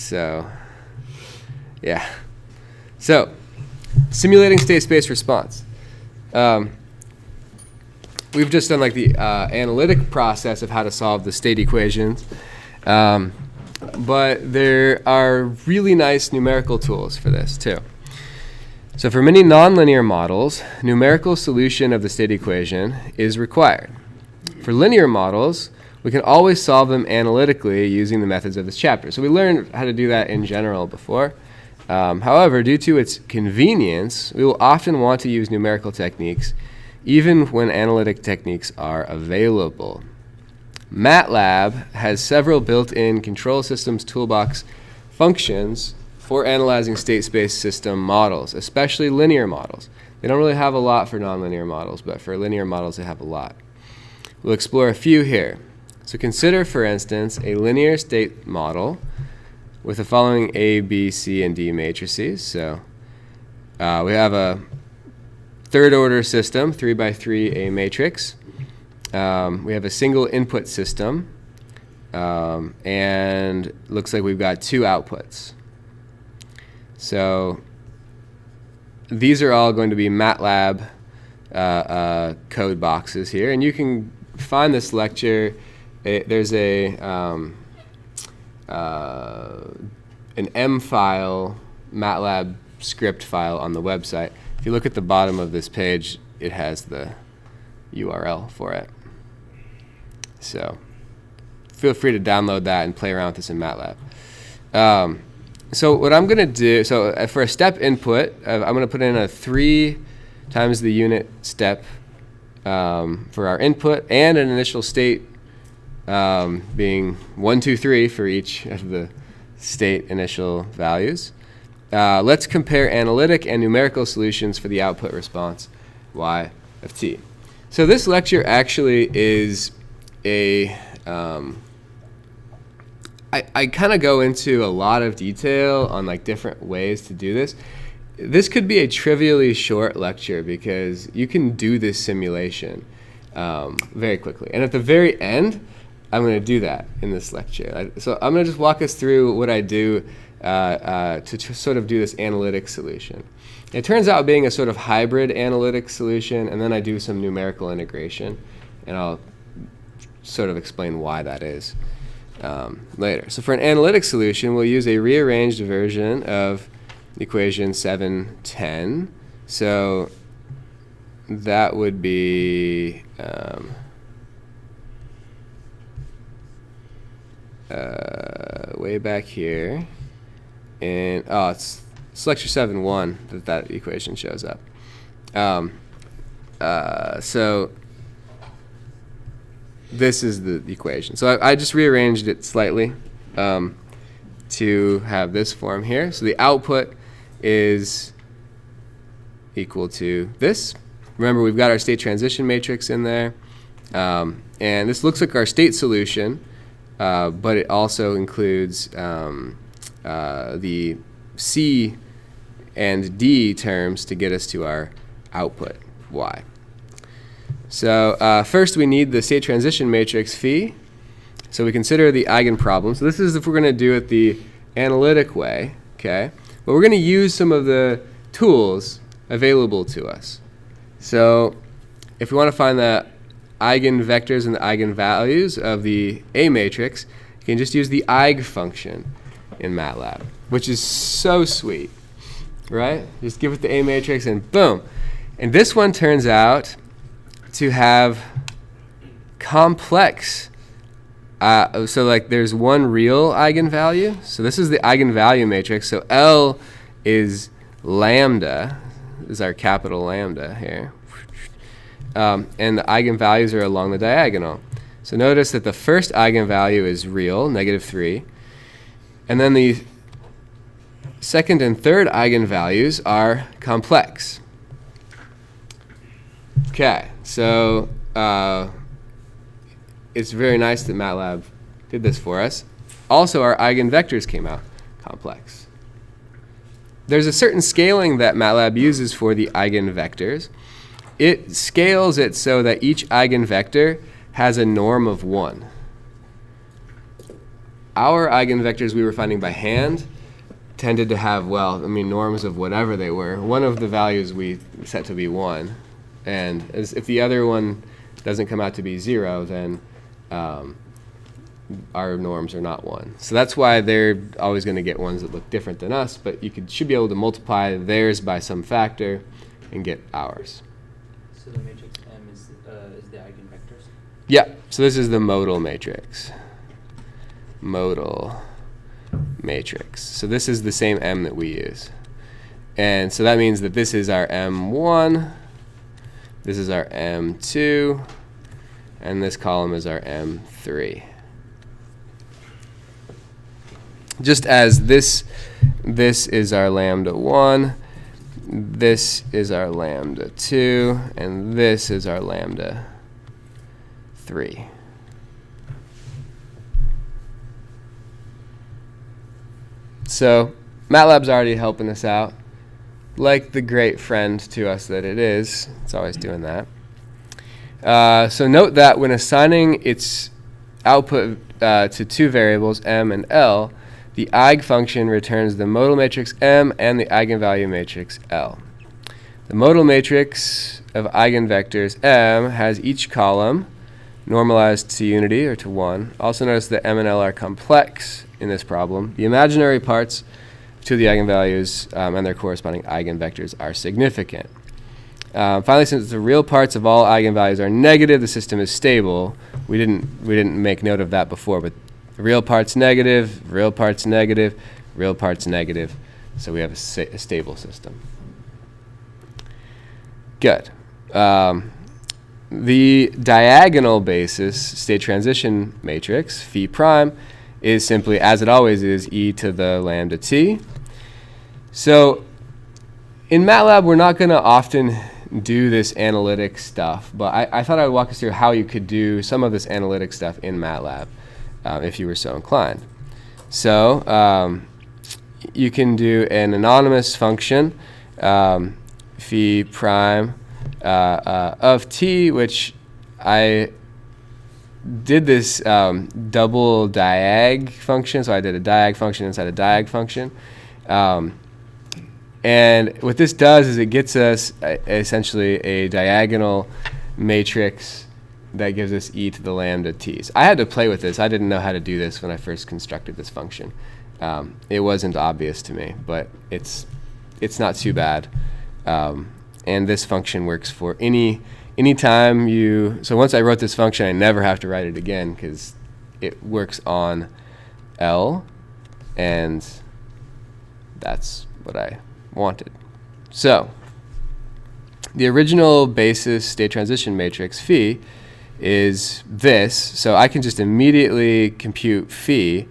So, yeah. So, simulating state space response. We've just done like the analytic process of how to solve the state equations. But there are really nice numerical tools for this too. So for many nonlinear models, numerical solution of the state equation is required. For linear models, we can always solve them analytically using the methods of this chapter. So we learned how to do that in general before. However, due to its convenience, we will often want to use numerical techniques even when analytic techniques are available. MATLAB has several built-in control systems toolbox functions for analyzing state space system models, especially linear models. They don't really have a lot for nonlinear models, but for linear models they have a lot. We'll explore a few here. So consider, for instance, a linear state model with the following A, B, C, and D matrices. So we have a third order system, 3 by 3 A matrix. We have a single input system, and looks like we've got 2 outputs. So these are all going to be MATLAB code boxes here, and you can find this lecture. There's an M file, MATLAB script file on the website. If you look at the bottom of this page, it has the URL for it. So feel free to download that and play around with this in MATLAB. So what I'm going to do, for a step input, I'm going to put in a 3 times the unit step for our input, and an initial state being 1, 2, 3 for each of the state initial values. Let's compare analytic and numerical solutions for the output response y of t. So this lecture actually is I kind of go into a lot of detail on like different ways to do this. This could be a trivially short lecture because you can do this simulation very quickly. And at the very end, I'm going to do that in this lecture. So I'm going to just walk us through what I do to sort of do this analytic solution. It turns out being a sort of hybrid analytic solution, and then I do some numerical integration, and I'll sort of explain why that is later. So for an analytic solution, we'll use a rearranged version of equation 710. So that would be way back here. And it's lecture 7.1 that equation shows up. So this is the equation. So I just rearranged it slightly to have this form here. So the output is equal to this. Remember, we've got our state transition matrix in there. And this looks like our state solution, but it also includes the C and D terms to get us to our output y. So first we need the state transition matrix phi. So we consider the eigenproblem. So this is if we're going to do it the analytic way, okay? But we're going to use some of the tools available to us. So if we want to find the eigenvectors and the eigenvalues of the A matrix, you can just use the Eig function in MATLAB, which is so sweet, right? Just give it the A matrix and boom. And this one turns out to have complex. So like there's one real eigenvalue. So this is the eigenvalue matrix. So L is lambda, is our capital lambda here. And the eigenvalues are along the diagonal. So notice that the first eigenvalue is real, -3. And then the second and third eigenvalues are complex. Okay, so it's very nice that MATLAB did this for us. Also, our eigenvectors came out complex. There's a certain scaling that MATLAB uses for the eigenvectors. It scales it so that each eigenvector has a norm of 1. our eigenvectors we were finding by hand tended to have, well, I mean, norms of whatever they were. One of the values we set to be 1. And if the other one doesn't come out to be 0, then our norms are not 1. So that's why they're always going to get ones that look different than us, but you should be able to multiply theirs by some factor and get ours. So the matrix M is the eigenvectors? Yeah, so this is the modal matrix. Modal matrix. So this is the same M that we use. And so that means that this is our M1, this is our M2, and this column is our M3. Just as this is our lambda 1, this is our lambda 2, and this is our lambda 3. So MATLAB's already helping us out. Like the great friend to us that it is, it's always doing that. So note that when assigning its output to two variables, m and L, the Eig function returns the modal matrix M and the eigenvalue matrix L. The modal matrix of eigenvectors M has each column normalized to unity or to 1. Also notice that M and L are complex in this problem. The imaginary parts to the eigenvalues and their corresponding eigenvectors are significant. Finally, since the real parts of all eigenvalues are negative, the system is stable. We didn't make note of that before, but the real part's negative, real part's negative, real part's negative. So we have a stable system. Good. The diagonal basis state transition matrix, phi prime, is simply, as it always is, e to the lambda t. So in MATLAB, we're not going to often do this analytic stuff, but I thought I would walk us through how you could do some of this analytic stuff in MATLAB if you were so inclined. So you can do an anonymous function, phi prime of t, which I did this double diag function. So I did a diag function inside a diag function. And what this does is it gets us essentially a diagonal matrix that gives us e to the lambda t's. I had to play with this. I didn't know how to do this when I first constructed this function. It wasn't obvious to me, but it's not too bad. And this function works for any time you. So once I wrote this function, I never have to write it again because it works on L, and that's what I wanted. So the original basis state transition matrix phi is this. So I can just immediately compute phi.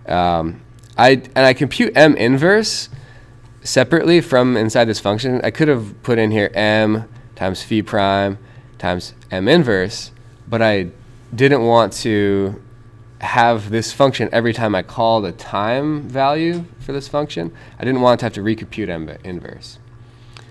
I compute M inverse separately from inside this function. I could have put in here M times phi prime times M inverse, but I didn't want to have this function every time I call the time value for this function. I didn't want to have to recompute M inverse.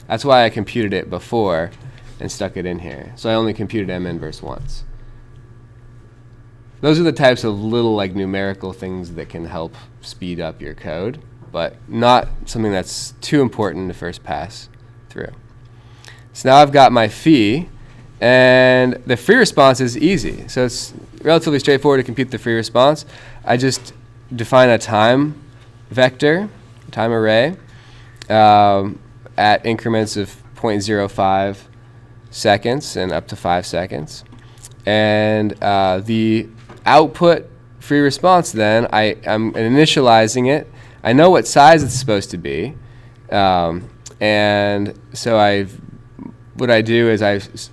That's why I computed it before and stuck it in here. So I only computed M inverse once. Those are the types of little like numerical things that can help speed up your code, but not something that's too important to first pass through. So now I've got my phi, and the free response is easy. So it's relatively straightforward to compute the free response. I just define a time vector, time array, at increments of 0.05 seconds and up to 5 seconds. And the output free response then, I'm initializing it. I know what size it's supposed to be. And so what I do is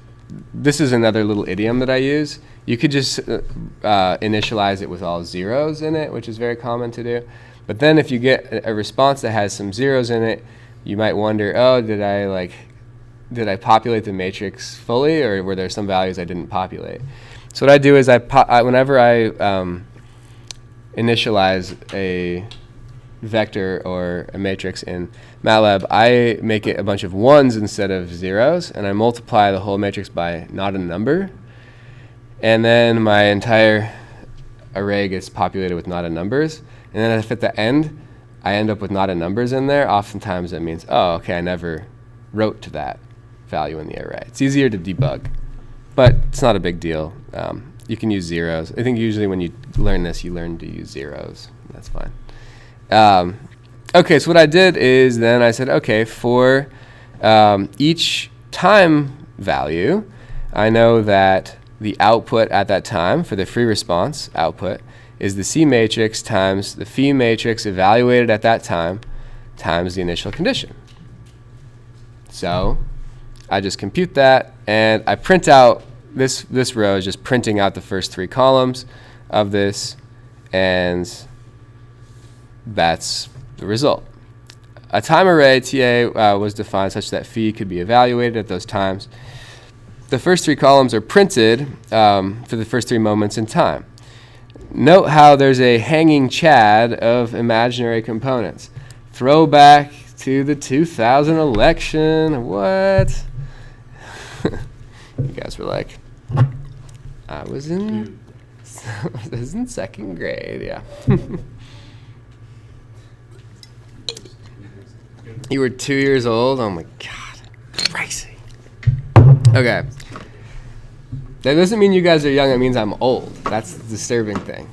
this is another little idiom that I use. You could just initialize it with all zeros in it, which is very common to do. But then if you get a response that has some zeros in it, you might wonder, oh, did I populate the matrix fully, or were there some values I didn't populate? So what I do is whenever I initialize a vector or a matrix in MATLAB, I make it a bunch of ones instead of zeros, and I multiply the whole matrix by not a number. And then my entire array gets populated with not in numbers. And then if at the end I end up with not in numbers in there, oftentimes that means, oh, okay, I never wrote to that value in the array. It's easier to debug, but it's not a big deal. You can use zeros. I think usually when you learn this, you learn to use zeros. That's fine. Okay, so what I did is then I said, okay, for each time value, I know that the output at that time for the free response output is the C matrix times the phi matrix evaluated at that time times the initial condition. So I just compute that, and I print out this row is just printing out the first 3 columns of this, and that's the result. A time array, TA, was defined such that phi could be evaluated at those times. The first 3 columns are printed for the first 3 moments in time. Note how there's a hanging chad of imaginary components. Throwback to the 2000 election. What? You guys were like, I was in second grade, yeah. You were 2 years old? Oh my God, crazy. Okay. That doesn't mean you guys are young, it means I'm old. That's the disturbing thing.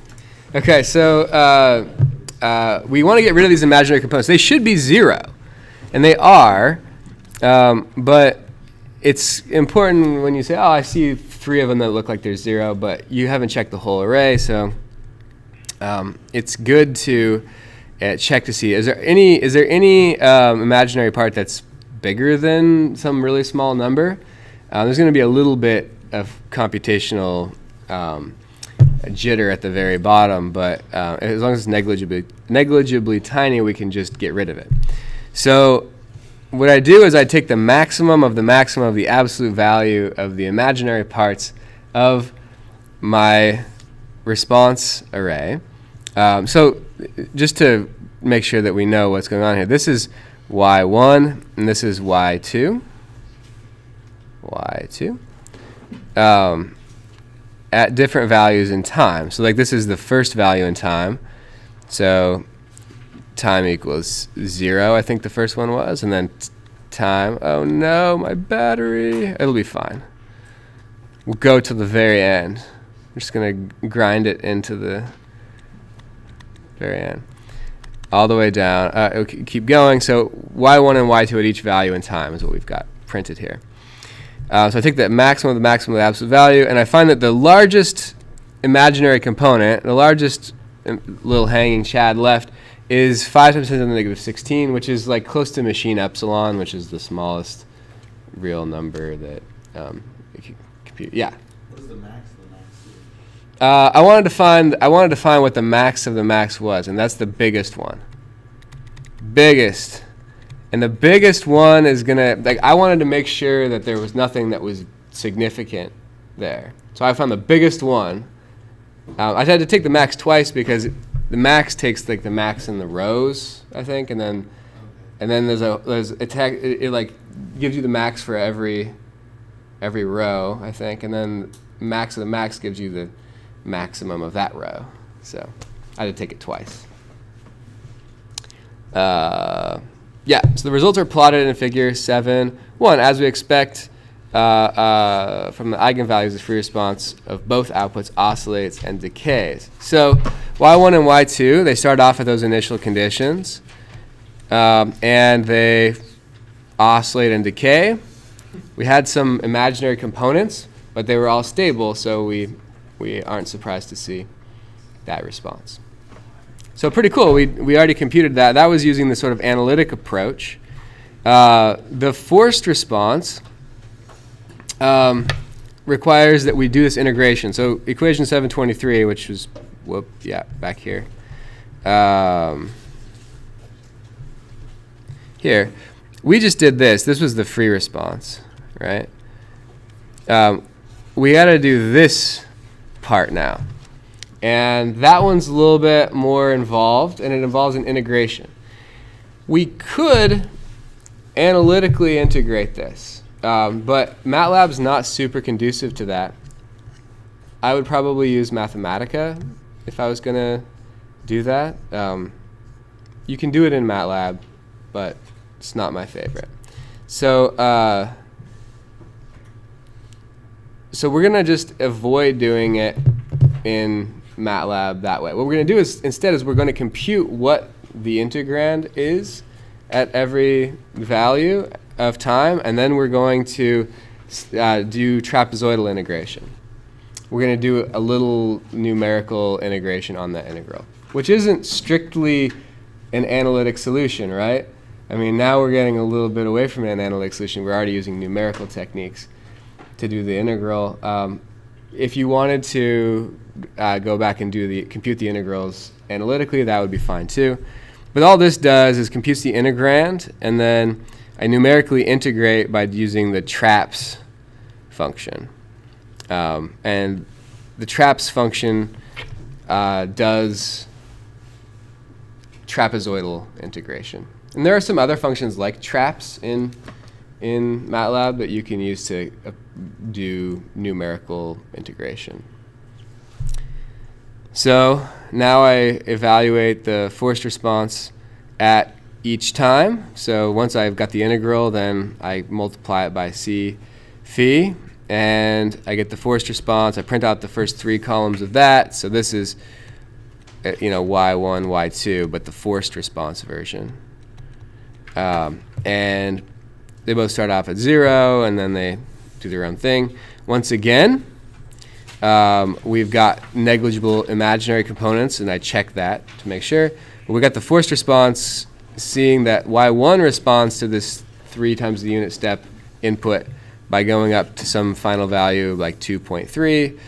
Okay, so we want to get rid of these imaginary components. They should be 0, and they are, but it's important when you say, oh, I see 3 of them that look like they're 0, but you haven't checked the whole array, so it's good to check to see, is there any imaginary part that's bigger than some really small number? There's going to be a little bit of computational jitter at the very bottom, but as long as it's negligibly tiny, we can just get rid of it. So what I do is I take the maximum of the absolute value of the imaginary parts of my response array. So just to make sure that we know what's going on here, this is y1 and this is y2. At different values in time. So like this is the first value in time. So time equals 0, I think the first one was, and then time, oh no, my battery. It'll be fine. We'll go to the very end. I'm just going to grind it into the very end. All the way down. Okay, keep going. So y1 and y2 at each value in time is what we've got printed here. So I take the maximum of the absolute value, and I find that the largest imaginary component, the largest little hanging chad left, is 5 times 10 to the negative 16, which is like close to machine epsilon, which is the smallest real number that you can compute. Yeah. What is the max of the max? I wanted to find what the max of the max was, and that's the biggest one. Biggest. And the biggest one is I wanted to make sure that there was nothing that was significant there. So I found the biggest one. I had to take the max twice because the max takes like the max in the rows, I think, and then it like gives you the max for every row, I think, and then max of the max gives you the maximum of that row. So I had to take it twice. Yeah, so the results are plotted in figure 7.1. As we expect from the eigenvalues, the free response of both outputs oscillates and decays. So y1 and y2, they start off at those initial conditions, and they oscillate and decay. We had some imaginary components, but they were all stable, so we aren't surprised to see that response. So pretty cool. We already computed that. That was using the sort of analytic approach. The forced response requires that we do this integration. So equation 723, which was, back here. Here, we just did this. This was the free response, right? We got to do this part now. And that one's a little bit more involved, and it involves an integration. We could analytically integrate this, but MATLAB's not super conducive to that. I would probably use Mathematica if I was going to do that. You can do it in MATLAB, but it's not my favorite. So so we're going to just avoid doing it in MATLAB that way. What we're going to do is instead is we're going to compute what the integrand is at every value of time, and then we're going to do trapezoidal integration. We're going to do a little numerical integration on that integral, which isn't strictly an analytic solution, right? I mean, now we're getting a little bit away from an analytic solution. We're already using numerical techniques to do the integral. If you wanted to go back and compute the integrals analytically, that would be fine too. But all this does is computes the integrand, and then I numerically integrate by using the traps function. And the traps function does trapezoidal integration. And there are some other functions like traps in MATLAB that you can use to do numerical integration. So now I evaluate the forced response at each time. So once I've got the integral, then I multiply it by C phi, and I get the forced response. I print out the first 3 columns of that. So this is y1, y2, but the forced response version. And they both start off at 0, and then they do their own thing. Once again, we've got negligible imaginary components, and I check that to make sure. But we got the forced response, seeing that y1 responds to this 3 times the unit step input by going up to some final value like 2.3,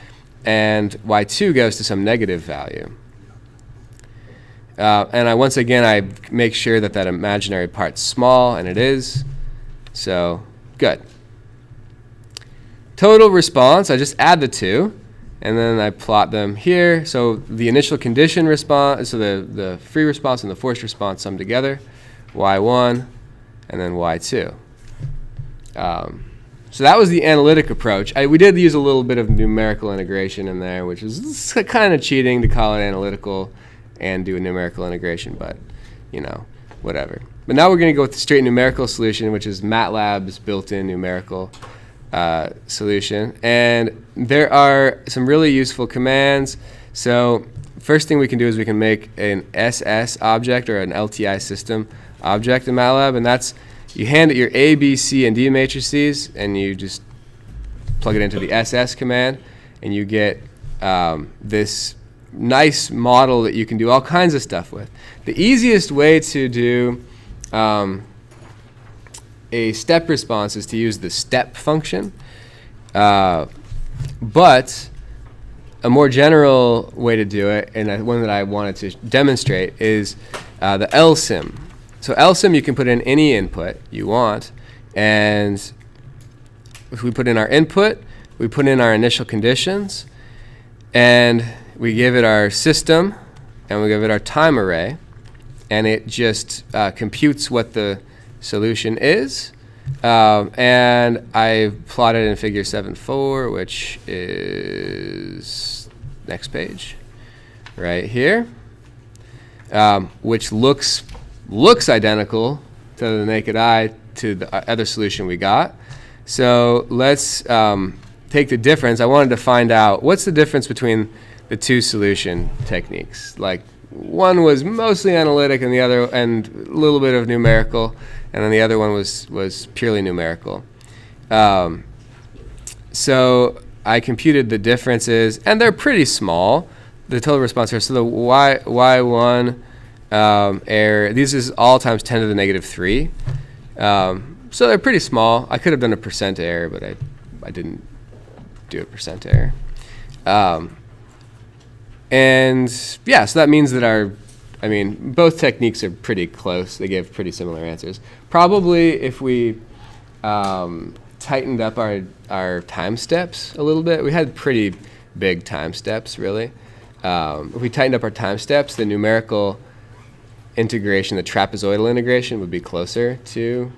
and y2 goes to some negative value. And once again, I make sure that imaginary part's small, and it is. So good. Total response, I just add the 2, and then I plot them here. So the initial condition response, so the free response and the forced response sum together, y1, and then y2. So that was the analytic approach. We did use a little bit of numerical integration in there, which is kind of cheating to call it analytical and do a numerical integration, but whatever. But now we're going to go with the straight numerical solution, which is MATLAB's built-in numerical solution. And there are some really useful commands. So first thing we can do is we can make an SS object or an LTI system object in MATLAB, and that's you hand it your A, B, C, and D matrices, and you just plug it into the SS command, and you get this nice model that you can do all kinds of stuff with. The easiest way to do a step response is to use the step function, but a more general way to do it, and one that I wanted to demonstrate, is the LSIM. So LSIM you can put in any input you want, and if we put in our input, we put in our initial conditions, and we give it our system, and we give it our time array, and it just computes what the solution is. And I plotted in figure 7.4, which is next page, right here, which looks identical to the naked eye to the other solution we got. So let's take the difference. I wanted to find out what's the difference between the 2 solution techniques. Like one was mostly analytic, and the other, and a little bit of numerical, and then the other one was purely numerical. So I computed the differences, and they're pretty small. The total response here. So the y1 error. These is all times 10 to the negative 3. So they're pretty small. I could have done a percent error, but I didn't do a percent error. And yeah, so that means that both techniques are pretty close. They give pretty similar answers. Probably if we tightened up our time steps a little bit, we had pretty big time steps, really. If we tightened up our time steps, the numerical integration, the trapezoidal integration, would be closer to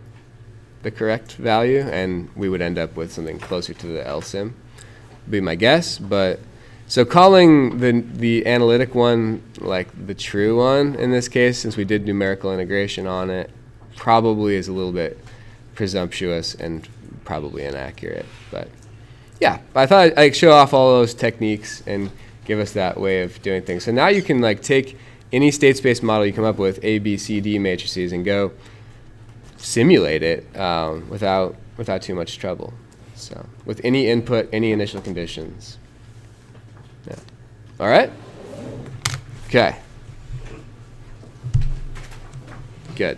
the correct value, and we would end up with something closer to the LSIM, would be my guess. But So calling the analytic one like the true one in this case, since we did numerical integration on it, probably is a little bit presumptuous and probably inaccurate. But yeah, I thought I'd show off all those techniques and give us that way of doing things. So now you can like take any state space model you come up with, A, B, C, D matrices, and go simulate it without too much trouble. So with any input, any initial conditions. Yeah. All right? Okay. Good.